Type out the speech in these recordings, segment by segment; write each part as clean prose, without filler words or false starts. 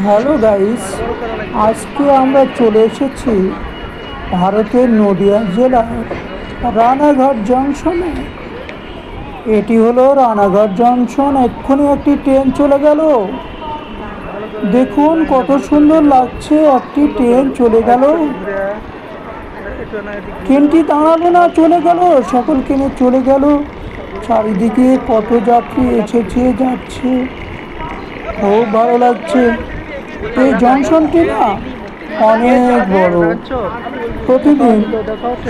Hello guys, আজকে আমরা চলে এসেছি ভারতের নদিয়া জেলার রানাঘাট জংশনে। এটি হলো রানাঘাট জংশন। এক্ষুনি একটি ট্রেন চলে গেল। দেখুন কত সুন্দর লাগছে, একটি ট্রেন চলে গেল। ট্রেনটি দাঁড়ালো না, চলে গেল, সকলকে নিয়ে চলে গেল। চারিদিকে কত যাত্রী এসেছে যাচ্ছে, খুব ভালো লাগছে। এই জংশনটি না অনেক বড়, প্রতিদিন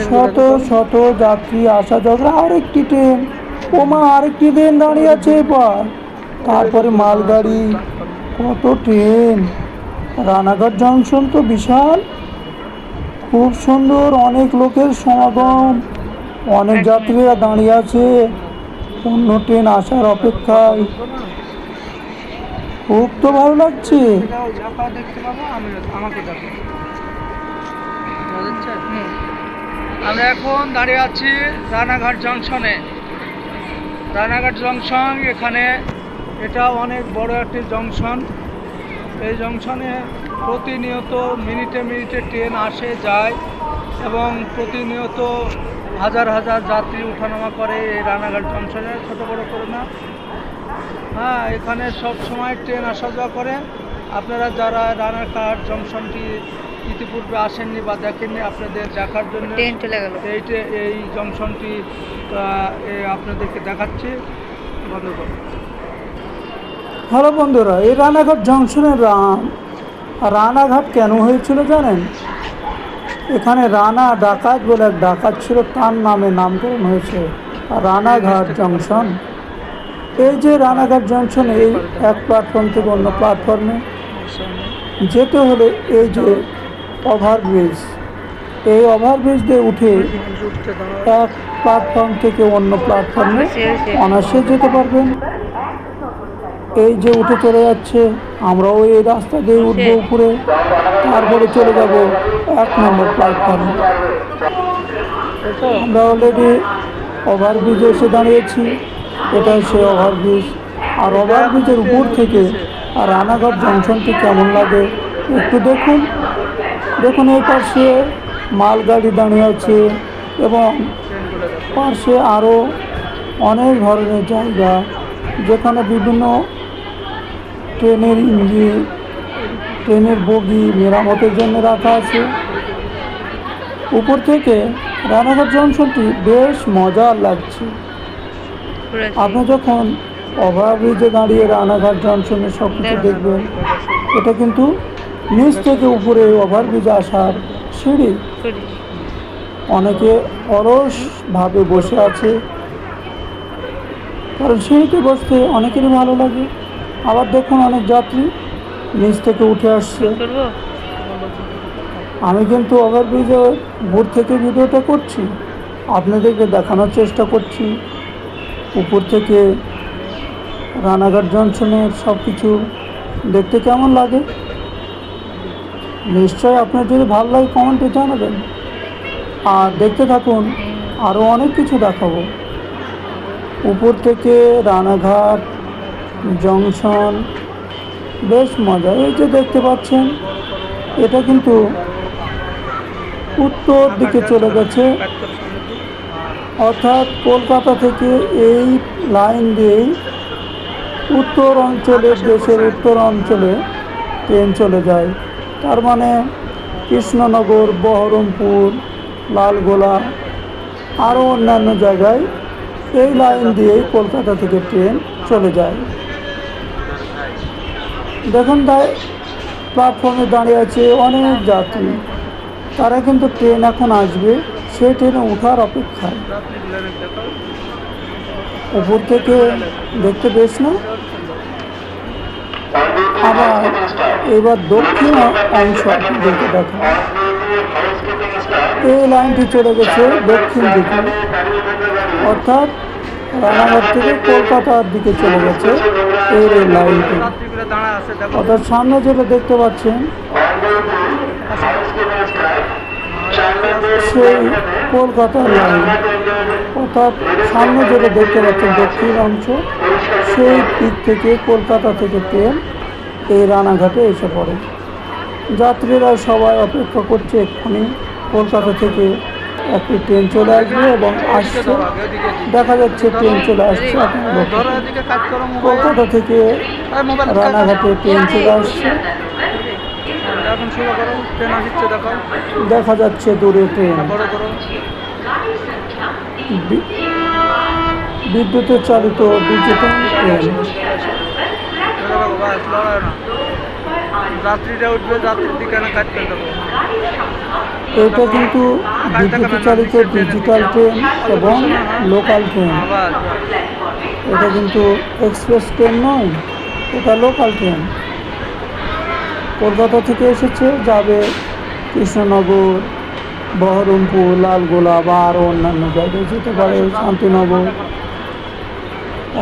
শত শত যাত্রী আসা যাওয়া। আরেকটি ট্রেন, ওমা আরেকটি ট্রেন দাঁড়িয়ে আছে এবার। তারপরে মালগাড়ি, কত ট্রেন। রানাঘাট জংশন তো বিশাল, খুব সুন্দর, অনেক লোকের সমাগম, অনেক যাত্রীরা দাঁড়িয়ে আছে অন্য ট্রেন আসার অপেক্ষায়। খুব তো ভালো লাগছে। আমরা এখন দাঁড়িয়ে আছি রানাঘাট জংশনে। রানাঘাট জংশন এখানে, এটা অনেক বড় একটি জংশন। এই জংশনে প্রতিনিয়ত মিনিটে মিনিটে ট্রেন আসে যায় এবং প্রতিনিয়ত হাজার হাজার যাত্রী ওঠানামা করে এই রানাঘাট জংশনে, ছোটো বড়ো করে না। হ্যাঁ, এখানে সব সময় ট্রেন আসা যাওয়া করে। আপনারা যারা রানাঘাট জংশনটি ইতিপূর্বে আসেননি বা দেখেননি, আপনাদের দেখার জন্য এই জংশনটি আপনাদেরকে দেখাচ্ছি। বন্ধ করুন। হ্যালো বন্ধুরা, এই রানাঘাট জংশনের রানাঘাট কেন হয়েছিল জানেন? এখানে রানা ডাকাত বলে এক ডাকাত ছিল, তার নামে নামকরণ হয়েছে রানাঘাট জংশন। এই যে রানাঘাট জংশনে এই এক প্ল্যাটফর্ম থেকে অন্য প্ল্যাটফর্মে যেতে হলে এই যে ওভারব্রিজ, এই ওভারব্রিজ দিয়ে উঠে এক প্ল্যাটফর্ম থেকে অন্য প্ল্যাটফর্মে অনায়াসে যেতে পারবেন। এই যে উঠে চলে যাচ্ছে, আমরাও এই রাস্তা দিয়ে উঠবো উপরে, তারপরে চলে যাব 1 নম্বর প্ল্যাটফর্মে। আমরা অলরেডি ওভারব্রিজে এসে দাঁড়িয়েছি। এটা সে ওভারব্রিজ। আর ওভারব্রিজের উপর থেকে রানাঘাট জংশনটি কেমন লাগে একটু দেখুন। দেখুন এই পাশে মালগাড়ি দাঁড়িয়ে আছে এবং পাশে আরও অনেক ধরনের জায়গা, যেখানে বিভিন্ন ট্রেনের ইঞ্জিন, ট্রেনের বগি মেরামতের জন্য রাখা আছে। উপর থেকে রানাঘাট জংশনটি বেশ মজার লাগছে। আপনি যখন ওভারব্রিজে দাঁড়িয়ে রানাঘাট জংশনের সব কিছু দেখবেন, এটা কিন্তু নিচ থেকে উপরে ওভারব্রিজে আসার সিঁড়ি। অনেকে অলসভাবে বসে আছে, কারণ সিঁড়িতে বসতে অনেকেরই ভালো লাগে। আবার দেখুন অনেক যাত্রী নিচ থেকে উঠে আসছে। আমি কিন্তু ওভারব্রিজের উপর থেকে ভিডিওটা করছি, আপনাদেরকে দেখানোর চেষ্টা করছি উপর থেকে রানাঘাট জংশনের সব কিছু দেখতে কেমন লাগে। নিশ্চয়ই আপনার যদি ভালো লাগে কমেন্টে জানাবেন। আর দেখতে থাকুন, আরও অনেক কিছু দেখাবো উপর থেকে রানাঘাট জংশন। বেশ মজা। এই যে দেখতে পাচ্ছেন, এটা কিন্তু উত্তর দিকে চলে গেছে, অর্থাৎ কলকাতা থেকে এই লাইন দিয়েই উত্তর অঞ্চলে, দেশের উত্তর অঞ্চলে ট্রেন চলে যায়। তার মানে কৃষ্ণনগর, বহরমপুর, লালগোলা আরও অন্যান্য জায়গায় এই লাইন দিয়েই কলকাতা থেকে ট্রেন চলে যায়। দেখুন তাই প্ল্যাটফর্মে দাঁড়িয়ে আছে অনেক যাত্রী, তারা কিন্তু ট্রেন এখন আসবে, সেই ট্রেনে ওঠার অপেক্ষায়। উপর থেকে দেখতে বেশ না। আবার এবার দক্ষিণ অংশ দিকে দেখা, এই লাইনটি চলে গেছে দক্ষিণ দিকে, অর্থাৎ রানাঘাট থেকে কলকাতার দিকে চলে গেছে এই রেল লাইনটি। অর্থাৎ সামনে যেটা দেখতে পাচ্ছেন সেই কলকাতার লাইন, অর্থাৎ সামনে যেটা দেখতে পাচ্ছেন দক্ষিণ অংশ, সেই দিক থেকে কলকাতা থেকে ট্রেন এই রানাঘাটে এসে পড়ে। যাত্রীরা সবাই অপেক্ষা করছে, এক্ষুনি কলকাতা থেকে একটি ট্রেন চলে আসবে এবং আসছে। দেখা যাচ্ছে ট্রেন চলে আসছে। আপনারা লক্ষ্য ধরো করুন। এদিকে কাজ করো মোবাইল। কলকাতা থেকে মোবাইল রানাঘাটে ট্রেন চলে আসছে। এখন শুরু করো, ট্রেন আসছে দেখো, দেখা যাচ্ছে দূরে ট্রেন। বড় করো। বিদ্যুতে চালিত ডিজিটাল ট্রেন। বাস লড়ায় না, যাত্রীরা উঠবে, যাত্রীর দিকে না কাজ করে দেবো। এটা কিন্তু বিদ্যুতে চালিত ডিজিটাল ট্রেন এবং লোকাল ট্রেন। বাস এটা কিন্তু এক্সপ্রেস ট্রেন নয়, এটা লোকাল ট্রেন। কলকাতা থেকে এসেছে, যাবে কৃষ্ণনগর, বহরমপুর, লালগোলা বা আরও অন্যান্য জায়গায় যেতে পারে, শান্তিনগর।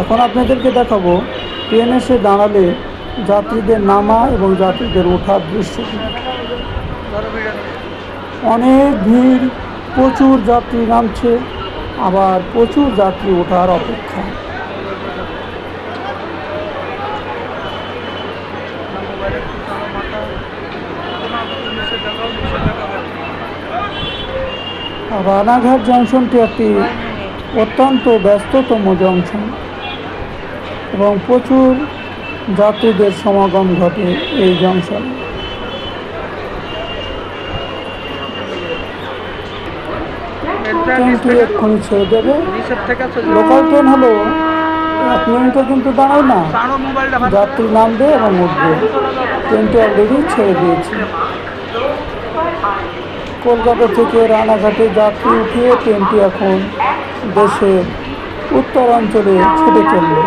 এখন আপনাদেরকে দেখাবো ট্রেন এসে দাঁড়ালে যাত্রীদের নামা এবং যাত্রীদের ওঠার দৃশ্যটি। ধরো ভিড়। অনেক ভিড়, প্রচুর যাত্রী নামছে, আবার প্রচুর যাত্রী ওঠার অপেক্ষা। রানাঘাট জংশনটি একটি অত্যন্ত ব্যস্ততম জংশন এবং প্রচুর যাত্রীদের সমাগম ঘটে এই জংশনে। ট্রেনটি এক্ষুনি ছেড়ে দেবে। লোকাল ট্রেন হলো 1 মিনিটও কিন্তু দাঁড়ায় না, যাত্রী নামবে এবং উঠবে। ট্রেনটি অলরেডি ছেড়ে দিয়েছে। কলকাতা থেকে রানাঘাটে যাত্রী উঠিয়ে ট্রেনটি এখন দেশের উত্তরাঞ্চলে ছুটে চলবে।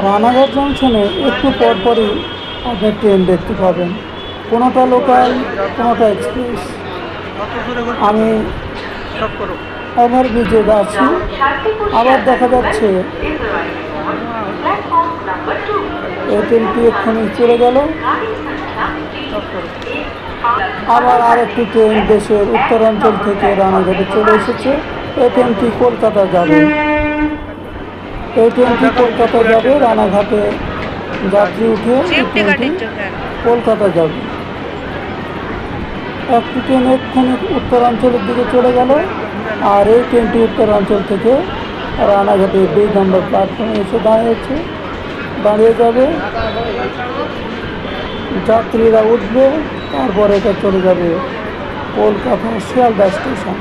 রানাঘাট জংশনে একটু পরপরই আপনি ট্রেন দেখতে পাবেন, কোনোটা লোকাল, কোনোটা এক্সপ্রেস। আমি ওভারব্রিজে আছি, আবার দেখা যাচ্ছে এই ট্রেনটি এক্ষুনি চলে গেল। আবার আরেকটি ট্রেন দেশের উত্তরাঞ্চল থেকে রানাঘাটে চলে এসেছে। এই ট্রেনটি কলকাতা যাবে। এই ট্রেনটি কলকাতা যাবে। রানাঘাটে যাত্রী উঠে এই ট্রেনটি কলকাতা যাবে। একটি ট্রেন এক্ষুনি উত্তরাঞ্চলের দিকে চলে গেল, আর এই ট্রেনটি উত্তরাঞ্চল থেকে রানাঘাটে 2 নম্বর প্ল্যাটফর্মে এসে দাঁড়িয়ে যাবে। যাত্রীরা উঠবে, তারপর এটা চলে যাবে কলকাতা শিয়ালদা স্টেশন।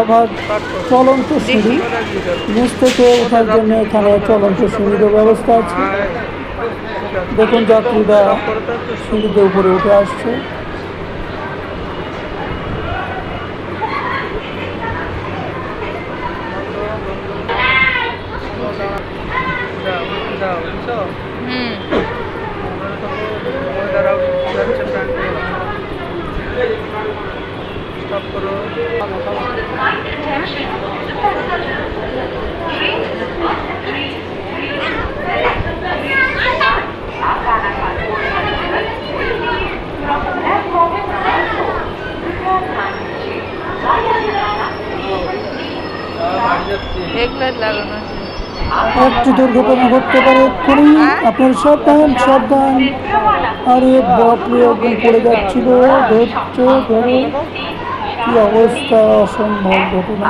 আবার চলন্ত সিঁড়ি, নিচ থেকে ওঠার জন্য এখানে চলন্ত সিঁড়ির ব্যবস্থা আছে। দেখুন যাত্রীরা সিঁড়িতে উপরে উঠে আসছে। একটি দুর্ঘটনা ঘটতে পারে এক্ষুনি, আপনার সাবধান। আরে বাপরে, একদম পড়ে যাচ্ছিল, ধরো কি অবস্থা, অসম্ভব ঘটনা।